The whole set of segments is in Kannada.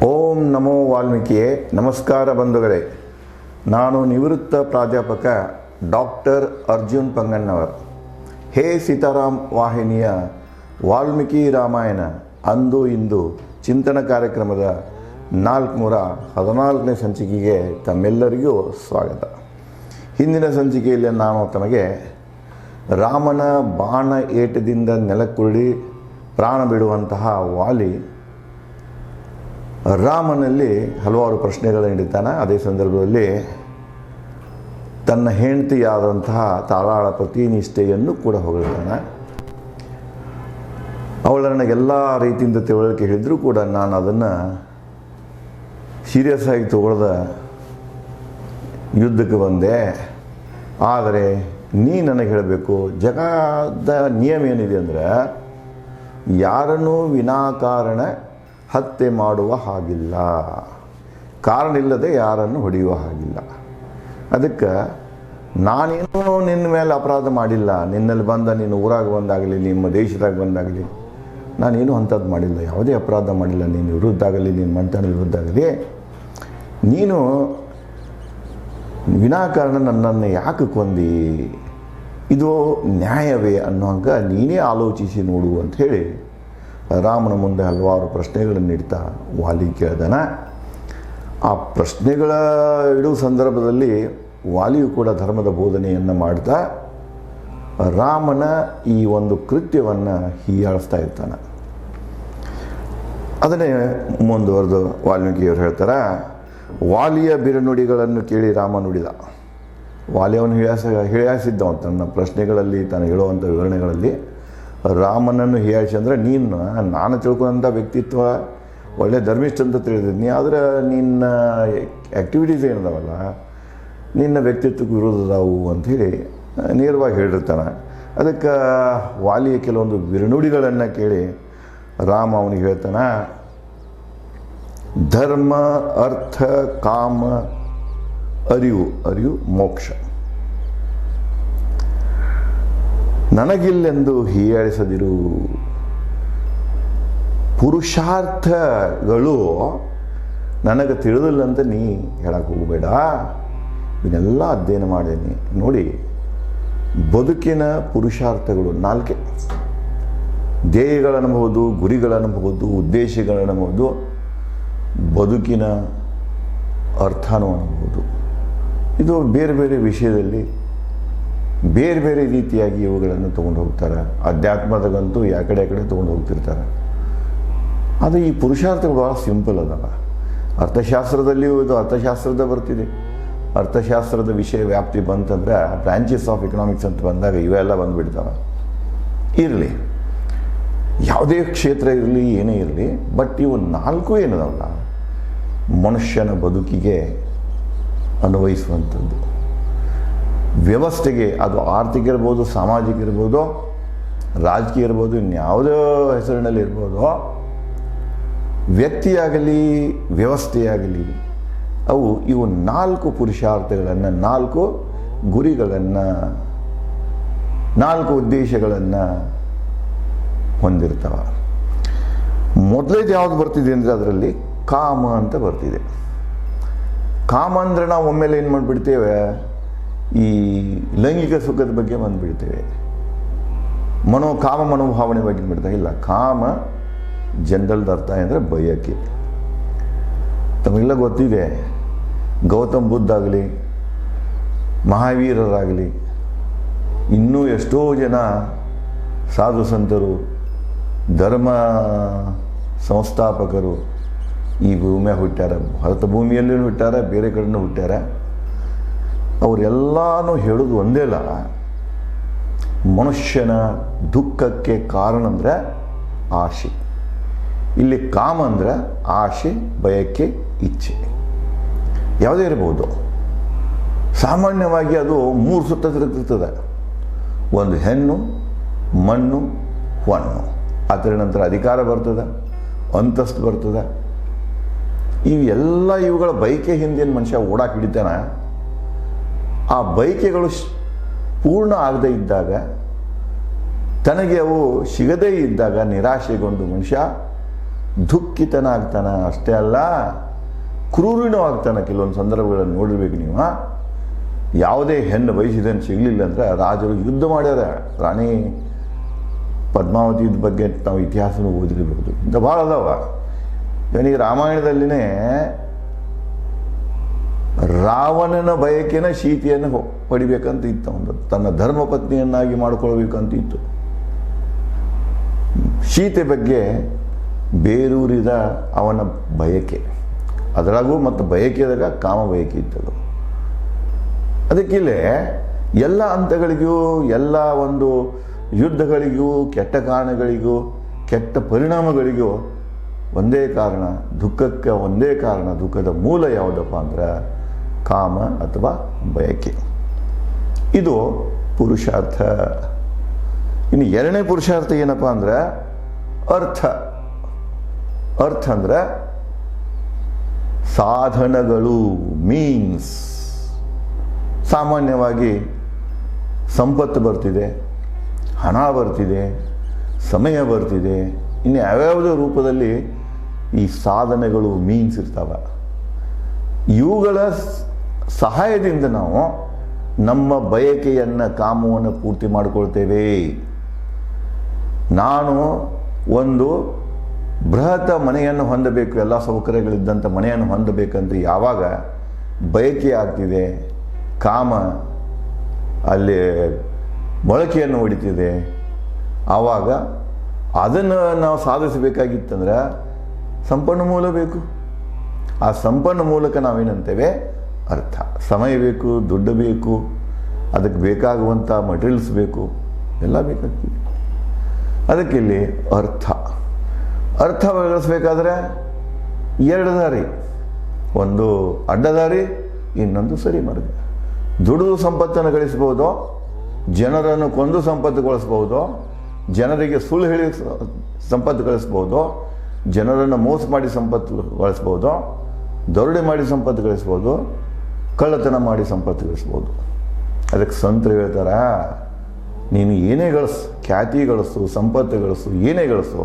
ಓಂ ನಮೋ ವಾಲ್ಮೀಕಿಯೇ. ನಮಸ್ಕಾರ ಬಂಧುಗಳೇ. ನಾನು ನಿವೃತ್ತ ಪ್ರಾಧ್ಯಾಪಕ ಡಾಕ್ಟರ್ ಅರ್ಜುನ್ ಪಂಗಣ್ಣವರ್. ಹೇ ಸೀತಾರಾಮ್ ವಾಹಿನಿಯ ವಾಲ್ಮೀಕಿ ರಾಮಾಯಣ ಅಂದು ಇಂದು ಚಿಂತನ ಕಾರ್ಯಕ್ರಮದ 414ನೇ ಸಂಚಿಕೆಗೆ ತಮ್ಮೆಲ್ಲರಿಗೂ ಸ್ವಾಗತ. ಹಿಂದಿನ ಸಂಚಿಕೆಯಲ್ಲಿ ನಾನು ತಮಗೆ ರಾಮನ ಬಾಣ ಏಟದಿಂದ ನೆಲಕ್ಕುರುಳಿ ಪ್ರಾಣ ಬಿಡುವಂತಹ ವಾಲಿ ರಾಮನಲ್ಲಿ ಹಲವಾರು ಪ್ರಶ್ನೆಗಳನ್ನು ಇಡುತ್ತಾನೆ. ಅದೇ ಸಂದರ್ಭದಲ್ಲಿ ತನ್ನ ಹೆಂಡತಿಯಾದಂತಹ ತಾಳಾಳ ಪ್ರತಿನಿಷ್ಠೆಯನ್ನು ಕೂಡ ಹೊಗಳ್ತಾನೆ. ಅವಳನ್ನು ಎಲ್ಲ ರೀತಿಯಿಂದ ತಿಳುವಳಿಕೆ ಹೇಳಿದರೂ ಕೂಡ ನಾನು ಅದನ್ನು ಸೀರಿಯಸ್ ಆಗಿ ತಗೊಳ್ದ ಯುದ್ಧಕ್ಕೆ ಬಂದೆ. ಆದರೆ ನೀ ನನಗೆ ಹೇಳಬೇಕು, ಜಗದ ನಿಯಮ ಏನಿದೆ ಅಂದರೆ ಯಾರನ್ನೂ ವಿನಾಕಾರಣ ಹತ್ಯೆ ಮಾಡುವ ಹಾಗಿಲ್ಲ, ಕಾರಣ ಇಲ್ಲದೆ ಯಾರನ್ನು ಹೊಡೆಯುವ ಹಾಗಿಲ್ಲ. ಅದಕ್ಕೆ ನಾನೇನೋ ನಿನ್ನ ಮೇಲೆ ಅಪರಾಧ ಮಾಡಿಲ್ಲ. ನಿನ್ನಲ್ಲಿ ಬಂದ ನಿನ್ನ ಊರಾಗ ಬಂದಾಗಲಿ ನಿಮ್ಮ ದೇಶದಾಗ ಬಂದಾಗಲಿ ನಾನೇನು ಅಂಥದ್ದು ಮಾಡಿಲ್ಲ, ಯಾವುದೇ ಅಪರಾಧ ಮಾಡಿಲ್ಲ. ನಿನ್ನ ವಿರುದ್ಧ ಆಗಲಿ ನಿನ್ನ ಮಂಟನ ವಿರುದ್ಧ ಆಗಲಿ ನೀನು ವಿನಾಕಾರಣ ನನ್ನನ್ನು ಯಾಕೆ ಕೊಂದಿ, ಇದು ನ್ಯಾಯವೇ ಅನ್ನೋಂಗ ನೀನೇ ಆಲೋಚಿಸಿ ನೋಡು ಅಂತ ಹೇಳಿ ರಾಮನ ಮುಂದೆ ಹಲವಾರು ಪ್ರಶ್ನೆಗಳನ್ನು ಇಡ್ತಾ ವಾಲಿ ಕೇಳ್ದಾನ. ಆ ಪ್ರಶ್ನೆಗಳ ಇಡುವ ಸಂದರ್ಭದಲ್ಲಿ ವಾಲಿಯು ಕೂಡ ಧರ್ಮದ ಬೋಧನೆಯನ್ನು ಮಾಡ್ತಾ ರಾಮನ ಈ ಒಂದು ಕೃತ್ಯವನ್ನು ಹೀಯಾಳಿಸ್ತಾ ಇರ್ತಾನೆ. ಅದನ್ನೇ ಮುಂದುವರೆದು ವಾಲ್ಮೀಕಿಯವರು ಹೇಳ್ತಾರೆ, ವಾಲಿಯ ಬಿರುನುಡಿಗಳನ್ನು ಕೇಳಿ ರಾಮ ನುಡಿದ. ವಾಲಿಯವನು ಹೀಯಾಳಿಸಿದ್ದವ ತನ್ನ ಪ್ರಶ್ನೆಗಳಲ್ಲಿ ತಾನು ಹೇಳುವಂಥ ವಿವರಣೆಗಳಲ್ಲಿ. ರಾಮನನ್ನು ಹೀಯಾಳಿಸಿ ಅಂದರೆ ನಾನು ತಿಳ್ಕೊಂಥ ವ್ಯಕ್ತಿತ್ವ ಒಳ್ಳೆ ಧರ್ಮಿಷ್ಠ ಅಂತ ತಿಳಿದಿದ್ದೀನಿ, ಆದರೆ ನಿನ್ನ ಆ್ಯಕ್ಟಿವಿಟೀಸ್ ಏನಿದಾವಲ್ಲ ನಿನ್ನ ವ್ಯಕ್ತಿತ್ವಕ್ಕೆ ವಿರೋಧದಾವು ಅಂಥೇಳಿ ನೇರವಾಗಿ ಹೇಳಿರ್ತಾನೆ. ಅದಕ್ಕೆ ವಾಲಿಯ ಕೆಲವೊಂದು ಬಿರುನುಡಿಗಳನ್ನು ಕೇಳಿ ರಾಮ ಅವನಿಗೆ ಹೇಳ್ತಾನೆ, ಧರ್ಮ ಅರ್ಥ ಕಾಮ ಅರಿವು ಮೋಕ್ಷ ನನಗಿಲ್ಲೆಂದು ಹೀಯಾಳಿಸದಿರು. ಪುರುಷಾರ್ಥಗಳು ನನಗೆ ತಿಳಿದಿಲ್ಲ ಅಂತ ನೀ ಹೇಳಕ್ಕೆ ಹೋಗಬೇಡ. ಇವನ್ನೆಲ್ಲ ಅಧ್ಯಯನ ಮಾಡೇನಿ ನೋಡಿ. ಬದುಕಿನ ಪುರುಷಾರ್ಥಗಳು 4: ಧ್ಯೇಯಗಳನ್ನಬಹುದು, ಗುರಿಗಳನ್ನಬಹುದು, ಉದ್ದೇಶಗಳನ್ನಬಹುದು, ಬದುಕಿನ ಅರ್ಥನೂ ಅನ್ನಬಹುದು. ಇದು ಬೇರೆ ಬೇರೆ ವಿಷಯದಲ್ಲಿ ಬೇರೆ ಬೇರೆ ರೀತಿಯಾಗಿ ಇವುಗಳನ್ನು ತೊಗೊಂಡು ಹೋಗ್ತಾರೆ. ಅಧ್ಯಾತ್ಮದಾಗಂತೂ ಯಾ ಕಡೆ ತೊಗೊಂಡು ಹೋಗ್ತಿರ್ತಾರೆ. ಆದರೆ ಈ ಪುರುಷಾರ್ಥಗಳು ಭಾಳ ಸಿಂಪಲ್ ಅದಲ್ಲ. ಅರ್ಥಶಾಸ್ತ್ರದಲ್ಲಿಯೂ ಇದು ಅರ್ಥಶಾಸ್ತ್ರದ ಬರ್ತಿದೆ. ಅರ್ಥಶಾಸ್ತ್ರದ ವಿಷಯ ವ್ಯಾಪ್ತಿ ಬಂತಂದರೆ ಬ್ರಾಂಚಸ್ ಆಫ್ ಎಕನಾಮಿಕ್ಸ್ ಅಂತ ಬಂದಾಗ ಇವೆಲ್ಲ ಬಂದುಬಿಡ್ತಾವೆ. ಇರಲಿ, ಯಾವುದೇ ಕ್ಷೇತ್ರ ಇರಲಿ, ಏನೇ ಇರಲಿ, ಬಟ್ ಇವು 4 ಏನದಲ್ಲ ಮನುಷ್ಯನ ಬದುಕಿಗೆ ಅನ್ವಯಿಸುವಂಥದ್ದು. ವ್ಯವಸ್ಥೆಗೆ, ಅದು ಆರ್ಥಿಕ ಇರ್ಬೋದು, ಸಾಮಾಜಿಕ ಇರ್ಬೋದು, ರಾಜಕೀಯ ಇರ್ಬೋದು, ಇನ್ಯಾವುದೋ ಹೆಸರಿನಲ್ಲಿ ಇರ್ಬೋದು, ವ್ಯಕ್ತಿಯಾಗಲಿ ವ್ಯವಸ್ಥೆಯಾಗಲಿ, ಇವು 4 ಪುರುಷಾರ್ಥಗಳನ್ನು, 4 ಗುರಿಗಳನ್ನು, 4 ಉದ್ದೇಶಗಳನ್ನು ಹೊಂದಿರ್ತವೆ. ಮೊದಲೇದು ಯಾವುದು ಬರ್ತಿದೆ ಅಂದರೆ ಅದರಲ್ಲಿ ಕಾಮ ಅಂತ ಬರ್ತಿದೆ. ಕಾಮ ಅಂದರೆ ನಾವು ಒಮ್ಮೆಲೆ ಏನು ಮಾಡಿಬಿಡ್ತೇವೆ, ಈ ಲೈಂಗಿಕ ಸುಖದ ಬಗ್ಗೆ ಬಂದುಬಿಡ್ತೇವೆ. ಕಾಮ ಮನೋಭಾವನೆ ಬಗ್ಗೆ ಬಿಡ್ತಾ ಇಲ್ಲ. ಕಾಮ ಜನರಲ್ದ ಅರ್ಥ ಅಂದರೆ ಬಯಕೆ. ತಮಗೆಲ್ಲ ಗೊತ್ತಿದೆ, ಗೌತಮ್ ಬುದ್ಧ ಆಗಲಿ, ಮಹಾವೀರರಾಗಲಿ, ಇನ್ನೂ ಎಷ್ಟೋ ಜನ ಸಾಧು ಸಂತರು, ಧರ್ಮ ಸಂಸ್ಥಾಪಕರು ಈ ಭೂಮಿಯಾಗ ಹುಟ್ಟ್ಯಾರ. ಭಾರತ ಭೂಮಿಯಲ್ಲೂ ಹುಟ್ಟ್ಯಾರ, ಬೇರೆ ಕಡೆನೂ ಹುಟ್ಟ್ಯಾರ. ಅವರೆಲ್ಲನೂ ಹೇಳೋದು ಒಂದೇ ಅಲ್ಲ, ಮನುಷ್ಯನ ದುಃಖಕ್ಕೆ ಕಾರಣ ಅಂದರೆ ಆಶೆ. ಇಲ್ಲಿ ಕಾಮ ಅಂದರೆ ಆಶೆ, ಬಯಕೆ, ಇಚ್ಛೆ ಯಾವುದೇ ಇರ್ಬೋದು. ಸಾಮಾನ್ಯವಾಗಿ ಅದು 3 ಸುತ್ತ ತಿರುಗ್ತಿರ್ತದೆ. ಒಂದು ಹೆಣ್ಣು, ಮಣ್ಣು, ಹೊಣ್ಣು. ಅದರ ನಂತರ ಅಧಿಕಾರ ಬರ್ತದೆ, ಅಂತಸ್ತು ಬರ್ತದೆ. ಇವುಗಳ ಬಯಕೆ ಹಿಂದೇನು ಮನುಷ್ಯ ಓಡಾಕ್ ಹಿಡಿತಾನೆ. ಆ ಬಯಕೆಗಳು ಪೂರ್ಣ ಆಗದೇ ಇದ್ದಾಗ, ತನಗೆ ಅವು ಸಿಗದೇ ಇದ್ದಾಗ ನಿರಾಶೆಗೊಂಡು ಮನುಷ್ಯ ದುಃಖಿತನಾಗ್ತಾನೆ. ಅಷ್ಟೇ ಅಲ್ಲ, ಕ್ರೂರಿನೂ ಆಗ್ತಾನೆ. ಕೆಲವೊಂದು ಸಂದರ್ಭಗಳನ್ನು ನೋಡಿರ್ಬೇಕು ನೀವು. ಯಾವುದೇ ಹೆಣ್ಣು ಬಯಸಿದನ್ನು ಸಿಗಲಿಲ್ಲ ಅಂದರೆ ರಾಜರು ಯುದ್ಧ ಮಾಡ್ಯಾರ. ರಾಣಿ ಪದ್ಮಾವತಿ ಬಗ್ಗೆ ನಾವು ಇತಿಹಾಸನೂ ಓದಿರಬಹುದು. ಇಂಥ ಭಾಳ ಅದಾವ. ಇವನಿಗೆ ರಾಮಾಯಣದಲ್ಲಿನೇ ರಾವಣನ ಬಯಕೆನ ಸೀತೆಯನ್ನು ಪಡಿಬೇಕಂತ ಇತ್ತು. ಅವನು ತನ್ನ ಧರ್ಮಪತ್ನಿಯನ್ನಾಗಿ ಮಾಡಿಕೊಳ್ಬೇಕಂತ ಇತ್ತು. ಸೀತೆ ಬಗ್ಗೆ ಬೇರೂರಿದ ಅವನ ಬಯಕೆ, ಅದರಾಗೂ ಮತ್ತು ಬಯಕೆದಾಗ ಕಾಮ ಬಯಕೆ ಇತ್ತದು. ಅದಕ್ಕಿಲ್ಲೇ ಎಲ್ಲ ಹಂತಗಳಿಗೂ, ಎಲ್ಲ ಒಂದು ಯುದ್ಧಗಳಿಗೂ, ಕೆಟ್ಟ ಕಾರಣಗಳಿಗೂ, ಕೆಟ್ಟ ಪರಿಣಾಮಗಳಿಗೂ ಒಂದೇ ಕಾರಣ, ದುಃಖಕ್ಕೆ ಒಂದೇ ಕಾರಣ. ದುಃಖದ ಮೂಲ ಯಾವುದಪ್ಪ ಅಂದ್ರೆ ಕಾಮ ಅಥವಾ ಬಯಕೆ. ಇದು ಪುರುಷಾರ್ಥ. ಇನ್ನು ಎರಡನೇ ಪುರುಷಾರ್ಥ ಏನಪ್ಪ ಅಂದ್ರೆ ಅರ್ಥ. ಅರ್ಥ ಅಂದ್ರೆ ಸಾಧನಗಳು, ಮೀನ್ಸ್. ಸಾಮಾನ್ಯವಾಗಿ ಸಂಪತ್ತು ಬರ್ತಿದೆ, ಹಣ ಬರ್ತಿದೆ, ಸಮಯ ಬರ್ತಿದೆ, ಇನ್ನು ಯಾವ್ಯಾವುದೋ ರೂಪದಲ್ಲಿ ಈ ಸಾಧನೆಗಳು, ಮೀನ್ಸ್ ಇರ್ತಾವೆ. ಇವುಗಳ ಸಹಾಯದಿಂದ ನಾವು ನಮ್ಮ ಬಯಕೆಯನ್ನು, ಕಾಮವನ್ನು ಪೂರ್ತಿ ಮಾಡಿಕೊಳ್ತೇವೆ. ನಾನು ಒಂದು ಬೃಹತ್ ಮನೆಯನ್ನು ಹೊಂದಬೇಕು, ಎಲ್ಲ ಸೌಕರ್ಯಗಳಿದ್ದಂಥ ಮನೆಯನ್ನು ಹೊಂದಬೇಕಂತ ಯಾವಾಗ ಬಯಕೆ ಆಗ್ತಿದೆ, ಕಾಮ ಅಲ್ಲಿ ಮೊಳಕೆಯನ್ನು ಹೊಡಿತಿದೆ, ಆವಾಗ ಅದನ್ನು ನಾವು ಸಾಧಿಸಬೇಕಾಗಿತ್ತಂದ್ರೆ ಸಂಪನ್ಮೂಲ ಬೇಕು. ಆ ಸಂಪನ್ಮೂಲಕ್ಕೆ ನಾವೇನಂತೇವೆ ಅರ್ಥ. ಸಮಯ ಬೇಕು, ದುಡ್ಡು ಬೇಕು, ಅದಕ್ಕೆ ಬೇಕಾಗುವಂಥ ಮಟೀರಿಯಲ್ಸ್ ಬೇಕು, ಎಲ್ಲ ಬೇಕಾಗ್ತದೆ. ಅದಕ್ಕೆ ಇಲ್ಲಿ ಅರ್ಥ. ಅರ್ಥ ಬೆಳೆಸಬೇಕಾದ್ರೆ ಎರಡು ದಾರಿ, ಒಂದು ಅಡ್ಡದಾರಿ, ಇನ್ನೊಂದು ಸರಿ ಮಾರ್ಗ. ದುಡಿದು ಸಂಪತ್ತನ್ನು ಗಳಿಸ್ಬೋದು, ಜನರನ್ನು ಕೊಂದು ಸಂಪತ್ತು ಗಳಿಸ್ಬೋದು, ಜನರಿಗೆ ಸುಳ್ಳು ಹೇಳಿ ಸಂಪತ್ತು ಗಳಿಸ್ಬೋದು, ಜನರನ್ನು ಮೋಸ ಮಾಡಿ ಸಂಪತ್ತು ಗಳಿಸ್ಬೋದು, ದರೋಡೆ ಮಾಡಿ ಸಂಪತ್ತು ಗಳಿಸ್ಬೋದು, ಕಳ್ಳತನ ಮಾಡಿ ಸಂಪತ್ತು ಗಳಿಸ್ಬೋದು. ಅದಕ್ಕೆ ಸಂತರು ಹೇಳ್ತಾರ, ನೀನು ಏನೇ ಗಳಿಸು, ಖ್ಯಾತಿ ಗಳಿಸು, ಸಂಪತ್ತು ಗಳಿಸು, ಏನೇ ಗಳಿಸು,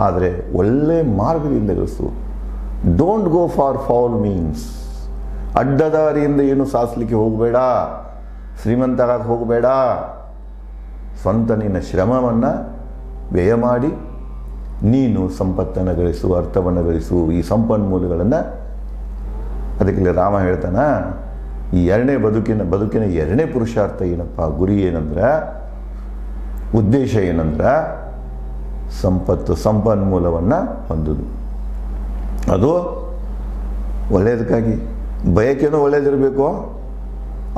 ಆದರೆ ಒಳ್ಳೆ ಮಾರ್ಗದಿಂದ ಗಳಿಸು. Don't go for foul means. ಅಡ್ಡದಾರಿಯಿಂದ ಏನು ಸಾಧಿಸಲಿಕ್ಕೆ ಹೋಗಬೇಡ, ಶ್ರೀಮಂತರಾಗಿ ಹೋಗಬೇಡ. ಸ್ವಂತ ನಿನ್ನ ಶ್ರಮವನ್ನು ವ್ಯಯ ಮಾಡಿ ನೀನು ಸಂಪತ್ತನ್ನು ಗಳಿಸು, ಅರ್ಥವನ್ನು ಗಳಿಸು, ಈ ಸಂಪನ್ಮೂಲಗಳನ್ನು. ಅದಕ್ಕೆ ರಾಮ ಹೇಳ್ತಾನ, ಈ ಎರಡನೇ ಬದುಕಿನ ಎರಡನೇ ಪುರುಷಾರ್ಥ ಏನಪ್ಪ, ಗುರಿ ಏನಂದ್ರೆ, ಉದ್ದೇಶ ಏನಂದ್ರೆ ಸಂಪನ್ಮೂಲವನ್ನು ಹೊಂದುದು. ಅದು ಒಳ್ಳೆಯದಕ್ಕಾಗಿ. ಬಯಕೆನೂ ಒಳ್ಳೆಯದಿರಬೇಕು,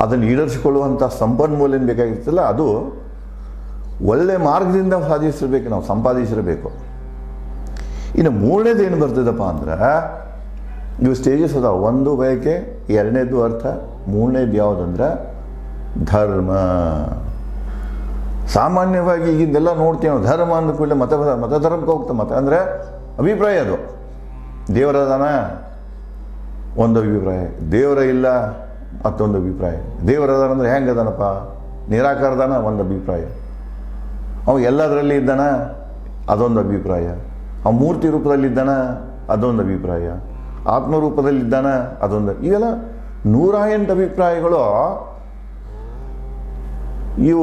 ಅದನ್ನು ಈಡೇರಿಸಿಕೊಳ್ಳುವಂಥ ಸಂಪನ್ಮೂಲ ಏನು ಬೇಕಾಗಿರ್ತಲ್ಲ, ಅದು ಒಳ್ಳೆ ಮಾರ್ಗದಿಂದ ಸಾಧಿಸಿರ್ಬೇಕು, ನಾವು ಸಂಪಾದಿಸಿರಬೇಕು. ಇನ್ನು ಮೂರನೇದು ಏನು ಬರ್ತದಪ್ಪ ಅಂದ್ರೆ, ಇವು ಸ್ಟೇಜಸ್ ಅದಾವೆ. ಒಂದು ಬಯಕೆ, ಎರಡನೇದು ಅರ್ಥ, ಮೂರನೇದು ಯಾವುದಂದ್ರೆ ಧರ್ಮ. ಸಾಮಾನ್ಯವಾಗಿ ಈಗಿಂದೆಲ್ಲ ನೋಡ್ತೀವಿ ನಾವು. ಧರ್ಮ ಅಂದ ಕೂಡಲೇ ಮತಧರ್ಮಕ್ಕೆ ಹೋಗ್ತದೆ. ಮತ ಅಂದರೆ ಅಭಿಪ್ರಾಯ. ಅದು ದೇವರದಾನ ಒಂದು ಅಭಿಪ್ರಾಯ, ದೇವರ ಇಲ್ಲ ಮತ್ತೊಂದು ಅಭಿಪ್ರಾಯ. ದೇವರದಾನ ಅಂದರೆ ಹೆಂಗೆ ಅದಾನಪ್ಪ, ನಿರಾಕಾರದಾನ ಒಂದು ಅಭಿಪ್ರಾಯ. ಅವ ಎಲ್ಲದರಲ್ಲಿ ಇದ್ದಾನ, ಅದೊಂದು ಅಭಿಪ್ರಾಯ. ಅವ ಮೂರ್ತಿ ರೂಪದಲ್ಲಿದ್ದಾನ, ಅದೊಂದು ಅಭಿಪ್ರಾಯ. ಆತ್ಮರೂಪದಲ್ಲಿದ್ದಾನ, ಅದೊಂದು. ಇವೆಲ್ಲ 108 ಅಭಿಪ್ರಾಯಗಳು. ಇವು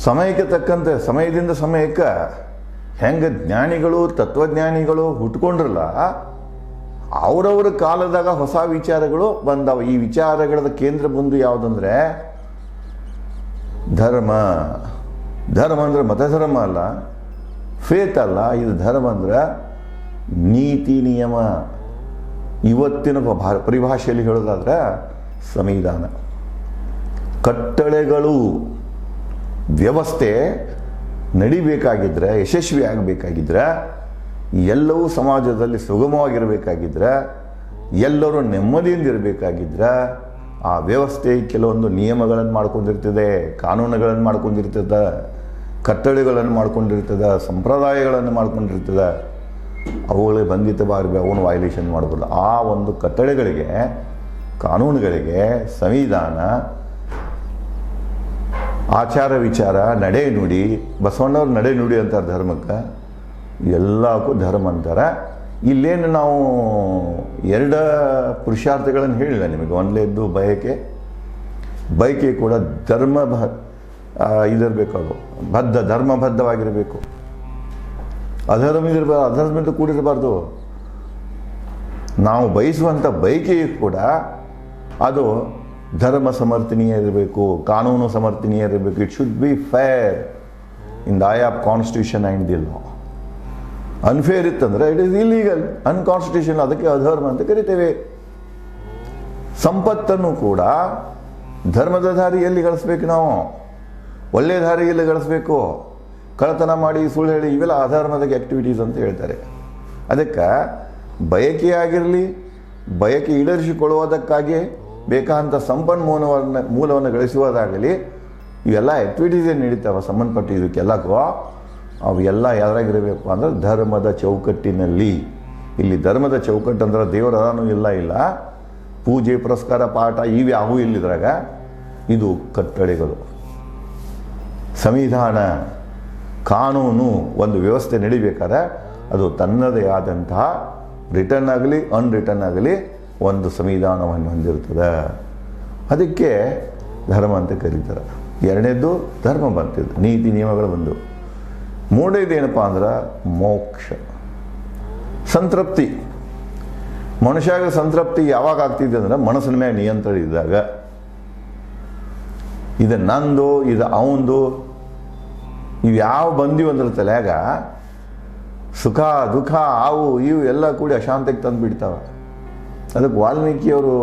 ಸಮಯಕ್ಕೆ ತಕ್ಕಂತೆ, ಸಮಯದಿಂದ ಸಮಯಕ್ಕೆ ಹೆಂಗೆ ಜ್ಞಾನಿಗಳು, ತತ್ವಜ್ಞಾನಿಗಳು ಹುಟ್ಕೊಂಡ್ರಲ್ಲ, ಅವರವರ ಕಾಲದಾಗ ಹೊಸ ವಿಚಾರಗಳು ಬಂದವ. ಈ ವಿಚಾರಗಳ ಕೇಂದ್ರ ಬಿಂದು ಯಾವುದಂದ್ರೆ ಧರ್ಮ. ಧರ್ಮ ಅಂದರೆ ಮತಧರ್ಮ ಅಲ್ಲ, ಫೇತ್ ಅಲ್ಲ. ಇದು ಧರ್ಮ ಅಂದ್ರೆ ನೀತಿ ನಿಯಮ. ಇವತ್ತಿನ ಪರಿಭಾಷೆಯಲ್ಲಿ ಹೇಳೋದಾದ್ರೆ ಸಂವಿಧಾನ, ಕಟ್ಟಳೆಗಳು. ವ್ಯವಸ್ಥೆ ನಡಿಬೇಕಾಗಿದ್ರೆ, ಯಶಸ್ವಿ ಆಗಬೇಕಾಗಿದ್ರೆ, ಎಲ್ಲವೂ ಸಮಾಜದಲ್ಲಿ ಸುಗಮವಾಗಿರಬೇಕಾಗಿದ್ರೆ, ಎಲ್ಲರೂ ನೆಮ್ಮದಿಯಿಂದ ಇರಬೇಕಾಗಿದ್ರೆ, ಆ ವ್ಯವಸ್ಥೆ ಕೆಲವೊಂದು ನಿಯಮಗಳನ್ನು ಮಾಡ್ಕೊಂಡಿರ್ತದೆ, ಕಾನೂನುಗಳನ್ನು ಮಾಡ್ಕೊಂಡಿರ್ತದೆ, ಕಟ್ಟಳೆಗಳನ್ನು ಮಾಡ್ಕೊಂಡಿರ್ತದೆ, ಸಂಪ್ರದಾಯಗಳನ್ನು ಮಾಡ್ಕೊಂಡಿರ್ತದೆ. ಅವುಗಳೇ ಬಂಧಿತವಾಗಿ ಅವನು ವೈಲೇಷನ್ ಮಾಡಬಾರ್ದು. ಆ ಒಂದು ಕಟ್ಟಳೆಗಳಿಗೆ, ಕಾನೂನುಗಳಿಗೆ ಸಂವಿಧಾನ, ಆಚಾರ ವಿಚಾರ, ನಡೆ ನುಡಿ, ಬಸವಣ್ಣವ್ರ ನಡೆ ನುಡಿ ಅಂತಾರೆ ಧರ್ಮಕ್ಕೆ. ಎಲ್ಲಕ್ಕೂ ಧರ್ಮ ಅಂತಾರೆ. ಇಲ್ಲೇನು ನಾವು ಎರಡು ಪುರುಷಾರ್ಥಗಳನ್ನು ಹೇಳಿಲ್ಲ ನಿಮಗೆ. ಒಂದನೇದ್ದು ಬಯಕೆ ಕೂಡ ಇದಿರಬೇಕು, ಅದು ಧರ್ಮಬದ್ಧವಾಗಿರಬೇಕು. ಅಧರ್ಮದಿಂದ ಕೂಡಿರಬಾರ್ದು. ನಾವು ಬಯಸುವಂಥ ಬಯಕೆಯು ಕೂಡ ಅದು ಧರ್ಮ ಸಮರ್ಥನೀಯ ಇರಬೇಕು, ಕಾನೂನು ಸಮರ್ಥನೀಯ ಇರಬೇಕು. It should be fair in the I of constitution and the law. Unfair ಇತ್ತಂದರೆ ಇಟ್ ಈಸ್ ಇಲ್ಲೀಗಲ್, ಅನ್ಕಾನ್ಸ್ಟಿಟ್ಯೂಷನ್. ಅದಕ್ಕೆ ಅಧರ್ಮ ಅಂತ ಕರಿತೇವೆ. ಸಂಪತ್ತನ್ನು ಕೂಡ ಧರ್ಮದ ದಾರಿಯಲ್ಲಿ ಗಳಿಸ್ಬೇಕು. ನಾವು ಒಳ್ಳೆಯ ದಾರಿಯಲ್ಲಿ ಗಳಿಸ್ಬೇಕು. ಕಳ್ಳತನ ಮಾಡಿ, ಸುಳ್ಳು ಹೇಳಿ, ಇವೆಲ್ಲ ಅಧರ್ಮದ ಆ್ಯಕ್ಟಿವಿಟೀಸ್ ಅಂತ ಹೇಳ್ತಾರೆ. ಅದಕ್ಕೆ ಬಯಕೆಯಾಗಿರಲಿ, ಬಯಕೆ ಈಡೇರಿಸಿಕೊಳ್ಳುವುದಕ್ಕಾಗಿ ಬೇಕಾದಂಥ ಮೂಲವನ್ನು ಗಳಿಸುವುದಾಗಲಿ, ಇವೆಲ್ಲ ಆ್ಯಕ್ಟಿವಿಟೀಸ್ ಏನು ನಡೀತಾವೆ ಸಂಬಂಧಪಟ್ಟ ಇದಕ್ಕೆಲ್ಲಕ್ಕೂ, ಅವೆಲ್ಲ ಯಾರಾಗಿರಬೇಕು ಅಂದರೆ ಧರ್ಮದ ಚೌಕಟ್ಟಿನಲ್ಲಿ. ಇಲ್ಲಿ ಧರ್ಮದ ಚೌಕಟ್ಟು ಅಂದ್ರೆ ದೇವರನೂ ಇಲ್ಲ, ಪೂಜೆ ಪುರಸ್ಕಾರ ಪಾಠ ಇವ್ಯಾವೂ ಇಲ್ಲಿದ್ರಾಗ. ಇದು ಕಟ್ಟಳೆಗಳು, ಸಂವಿಧಾನ, ಕಾನೂನು, ಒಂದು ವ್ಯವಸ್ಥೆ ನಡಿಬೇಕಾದ್ರೆ ಅದು ತನ್ನದೇ ಆದಂತಹ ರಿಟರ್ನ್ ಆಗಲಿ ಅನ್ರಿಟರ್ನ್ ಆಗಲಿ ಒಂದು ಸಂವಿಧಾನವನ್ನು ಹೊಂದಿರ್ತದೆ. ಅದಕ್ಕೆ ಧರ್ಮ ಅಂತ ಕರೀತಾರೆ. ಎರಡನೇದ್ದು ಧರ್ಮ ಬಂತಿದ್ದು, ನೀತಿ ನಿಯಮಗಳು ಬಂದು. ಮೂರನೇದು ಏನಪ್ಪ ಅಂದ್ರೆ ಮೋಕ್ಷ, ಸಂತೃಪ್ತಿ. ಮನುಷ್ಯಾಗ ಸಂತೃಪ್ತಿ ಯಾವಾಗ ಆಗ್ತಿದೆ ಅಂದ್ರೆ ಮನಸ್ಸಿನ ಮೇಲೆ ನಿಯಂತ್ರಣ ಇದ್ದಾಗ. ಇದು ನಂದು, ಇದು ಅವಂದು, ಇವು ಯಾವ ಬಂದಿವು ಅಂದ್ರೆ ತಲೆಯಾಗ ಸುಖ ದುಃಖ ಇವು ಎಲ್ಲ ಕೂಡಿ ಅಶಾಂತಿಗೆ ತಂದು ಬಿಡ್ತಾವೆ. ಅದಕ್ಕೆ ವಾಲ್ಮೀಕಿಯವರು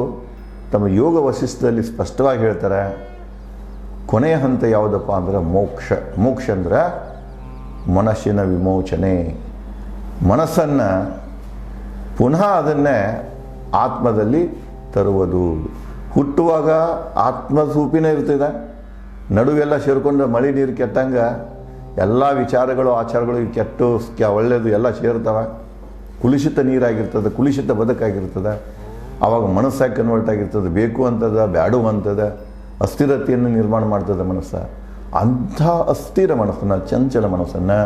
ತಮ್ಮ ಯೋಗ ವಶಿಷ್ಠದಲ್ಲಿ ಸ್ಪಷ್ಟವಾಗಿ ಹೇಳ್ತಾರೆ, ಕೊನೆಯ ಹಂತ ಯಾವುದಪ್ಪ ಅಂದ್ರೆ ಮೋಕ್ಷ. ಮೋಕ್ಷ ಅಂದ್ರೆ ಮನಸ್ಸಿನ ವಿಮೋಚನೆ. ಮನಸ್ಸನ್ನು ಪುನಃ ಅದನ್ನೇ ಆತ್ಮದಲ್ಲಿ ತರುವುದು. ಹುಟ್ಟುವಾಗ ಆತ್ಮಸ್ವರೂಪಿನೇ ಇರ್ತದೆ, ನಡುವೆಲ್ಲ ಸೇರ್ಕೊಂಡು ಮಳೆ ನೀರು ಕೆಟ್ಟಂಗೆ ಎಲ್ಲ ವಿಚಾರಗಳು ಆಚಾರಗಳು ಕೆಟ್ಟು ಒಳ್ಳೆಯದು ಎಲ್ಲ ಸೇರ್ತವೆ. ಕುಲುಷಿತ ನೀರಾಗಿರ್ತದೆ, ಕುಲುಷಿತ ಬದುಕಾಗಿರ್ತದೆ. ಆವಾಗ ಮನಸ್ಸಾಗಿ ಕನ್ವರ್ಟ್ ಆಗಿರ್ತದೆ, ಬೇಕು ಅಂತದ ಬ್ಯಾಡು ಅಂತದ, ಅಸ್ಥಿರತೆಯನ್ನು ನಿರ್ಮಾಣ ಮಾಡ್ತದೆ ಮನಸ್ಸು. ಅಂಥ ಅಸ್ಥಿರ ಮನಸ್ಸನ್ನು, ಚಂಚಲ ಮನಸ್ಸನ್ನು,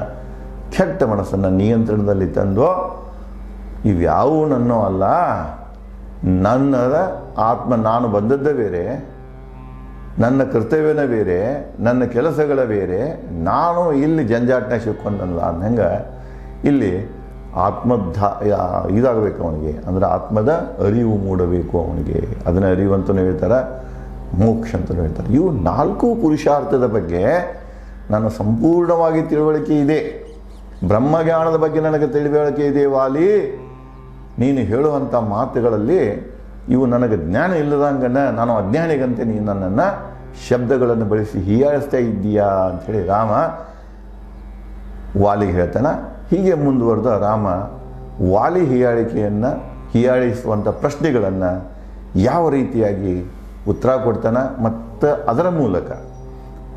ಕೆಟ್ಟ ಮನಸ್ಸನ್ನು ನಿಯಂತ್ರಣದಲ್ಲಿ ತಂದು ಇವ್ಯಾವೂ ನನ್ನೋ ಅಲ್ಲ, ನನ್ನದ ಆತ್ಮ, ನಾನು ಬಂದದ್ದೇ ಬೇರೆ, ನನ್ನ ಕರ್ತವ್ಯನೇ ಬೇರೆ, ನನ್ನ ಕೆಲಸಗಳ ಬೇರೆ, ನಾನು ಇಲ್ಲಿ ಜಂಜಾಟನ ಸಿಕ್ಕೊಂಡಲ್ಲ ಅಂದಂಗೆ ಇಲ್ಲಿ ಇದಾಗಬೇಕು ಅವನಿಗೆ. ಅಂದರೆ ಆತ್ಮದ ಅರಿವು ಮೂಡಬೇಕು ಅವನಿಗೆ. ಅದನ್ನು ಅರಿವು ಅಂತಲೂ ಹೇಳ್ತಾರೆ, ಮೋಕ್ಷ ಅಂತಲೂ ಹೇಳ್ತಾರೆ. ಇವು 4 ಪುರುಷಾರ್ಥದ ಬಗ್ಗೆ ನನ್ನ ಸಂಪೂರ್ಣವಾಗಿ ತಿಳುವಳಿಕೆ ಇದೆ. ಬ್ರಹ್ಮಜ್ಞಾನದ ಬಗ್ಗೆ ನನಗೆ ತಿಳುವಳಿಕೆ ಇದೆ. ವಾಲಿ, ನೀನು ಹೇಳುವಂಥ ಮಾತುಗಳಲ್ಲಿ ಇವು ನನಗೆ ಜ್ಞಾನ ಇಲ್ಲದಂಗನ, ನಾನು ಅಜ್ಞಾನಿಗಂತೆ ನೀನು ನನ್ನನ್ನು ಶಬ್ದಗಳನ್ನು ಬಳಸಿ ಹೀಯಾಳಿಸ್ತಾ ಇದ್ದೀಯಾ ಅಂಥೇಳಿ ರಾಮ ವಾಲಿಗೆ ಹೇಳ್ತಾನೆ. ಹೀಗೆ ಮುಂದುವರೆದ ರಾಮ ವಾಲಿ ಹೀಯಾಳಿಸುವಂಥ ಪ್ರಶ್ನೆಗಳನ್ನು ಯಾವ ರೀತಿಯಾಗಿ ಉತ್ತರ ಕೊಡ್ತಾನೆ ಮತ್ತು ಅದರ ಮೂಲಕ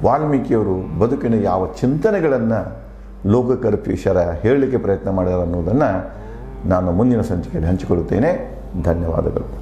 ವಾಲ್ಮೀಕಿಯವರು ಬದುಕಿನ ಯಾವ ಚಿಂತನೆಗಳನ್ನು ಲೋಕಕರ್ಪೀಶರ ಹೇಳಲಿಕ್ಕೆ ಪ್ರಯತ್ನ ಮಾಡ್ಯಾರ ಅನ್ನೋದನ್ನು ನಾನು ಮುಂದಿನ ಸಂಚಿಕೆಯಲ್ಲಿ ಹಂಚಿಕೊಳ್ಳುತ್ತೇನೆ. ಧನ್ಯವಾದಗಳು.